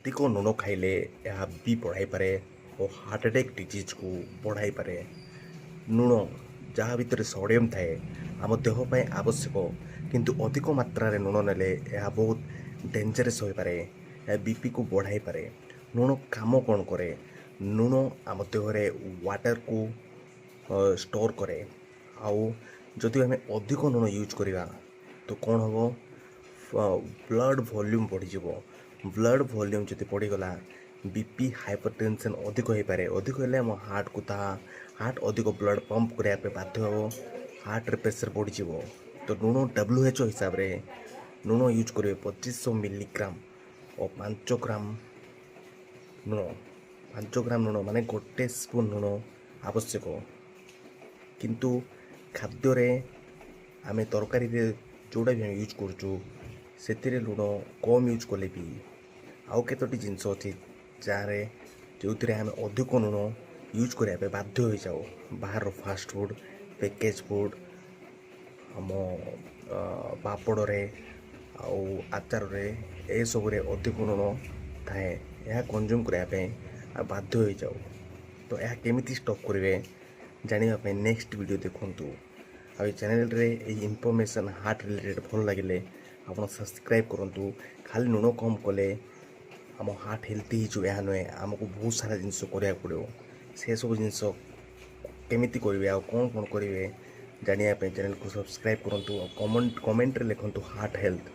ଅଧିକ ଲୁଣ ଖାଇଲେ ଏହା ବି ବଢ଼ାଇପାରେ ଓ ହାର୍ଟ ଆଟାକ୍ ଡିଜିଜ୍କୁ ବଢ଼ାଇପାରେ। ଲୁଣ ଯାହା ଭିତରେ ସୋଡ଼ିୟମ୍ ଥାଏ ଆମ ଦେହ ପାଇଁ ଆବଶ୍ୟକ, କିନ୍ତୁ ଅଧିକ ମାତ୍ରାରେ ଲୁଣ ନେଲେ ଏହା ବହୁତ ଡେଞ୍ଜରସ୍ ହୋଇପାରେ। ଏହା ବିପିକୁ ବଢ଼ାଇପାରେ। ଲୁଣ କାମ କ'ଣ କରେ? ଲୁଣ ଆମ ଦେହରେ ୱାଟରକୁ ଷ୍ଟୋର୍ କରେ। ଆଉ ଯଦି ଆମେ ଅଧିକ ଲୁଣ ୟୁଜ୍ କରିବା ତ କ'ଣ ହେବ? ବ୍ଲଡ଼ ଭଲ୍ୟୁମ୍ ବଢ଼ିଯିବ। ବ୍ଲଡ଼ ଭଲ୍ୟୁମ୍ ଯଦି ବଢ଼ିଗଲା, ବିପି ହାଇପର ଟେନସନ୍ ଅଧିକ ହୋଇପାରେ। ଅଧିକ ହେଲେ ଆମ ହାର୍ଟ ଅଧିକ ବ୍ଲଡ଼ ପମ୍ପ କରିବା ପାଇଁ ବାଧ୍ୟ ହେବ। ହାର୍ଟରେ ପ୍ରେସର ବଢ଼ିଯିବ। ତ ଲୁଣ WHO ହିସାବରେ ଲୁଣ ୟୁଜ୍ କରିବେ 2500 ମିଲିଗ୍ରାମ ଓ 5 ଗ୍ରାମ ଲୁଣ। 5 ଗ୍ରାମ ଲୁଣ ମାନେ ଗୋଟେ ସ୍ପୁନ୍ ଲୁଣ ଆବଶ୍ୟକ। କିନ୍ତୁ ଖାଦ୍ୟରେ ଆମେ ତରକାରୀରେ ଯେଉଁଟା ବି ଆମେ ୟୁଜ୍ କରୁଛୁ ସେଥିରେ ଲୁଣ କମ୍ ୟୁଜ୍ କଲେ ବି ଆଉ କେତୋଟି ଜିନିଷ ଅଛି ଯେଉଁଥିରେ ଆମେ ଅଧିକ ଲୁଣ ୟୁଜ୍ କରିବା ପାଇଁ ବାଧ୍ୟ ହୋଇଯାଉ। ବାହାରର ଫାଷ୍ଟ ଫୁଡ଼୍, ପ୍ୟାକେଜ୍ ଫୁଡ଼୍, ଆମ ପାପଡ଼ରେ ଆଉ ଆଚାରରେ ଏସବୁରେ ଅଧିକ ଲୁଣ ଥାଏ। ଏହା କନଜ୍ୟୁମ୍ କରିବା ପାଇଁ ବାଧ୍ୟ ହୋଇଯାଉ। ତ ଏହା କେମିତି ଷ୍ଟପ୍ କରିବେ ଜାଣିବା ପାଇଁ ନେକ୍ସଟ ଭିଡ଼ିଓ ଦେଖନ୍ତୁ। ଆଉ ଏ ଚ୍ୟାନେଲରେ ଏହି ଇନଫର୍ମେସନ୍ ହାର୍ଟ ରିଲେଟେଡ଼୍ ଭଲ ଲାଗିଲେ ଆପଣ ସବସ୍କ୍ରାଇବ୍ କରନ୍ତୁ। ଖାଲି ଲୁଣ କମ୍ କଲେ ଆମ ହାର୍ଟ ହେଲ୍ଦି ହେଇଯିବ ଏହା ନୁହେଁ, ଆମକୁ ବହୁତ ସାରା ଜିନିଷ କରିବାକୁ ପଡ଼ିବ। ସେସବୁ ଜିନିଷ କେମିତି କରିବେ ଆଉ କ'ଣ କରିବେ ଜାଣିବା ପାଇଁ ଚ୍ୟାନେଲକୁ ସବସ୍କ୍ରାଇବ୍ କରନ୍ତୁ। ଆଉ କମେଣ୍ଟରେ ଲେଖନ୍ତୁ ହାର୍ଟ ହେଲ୍ଥ।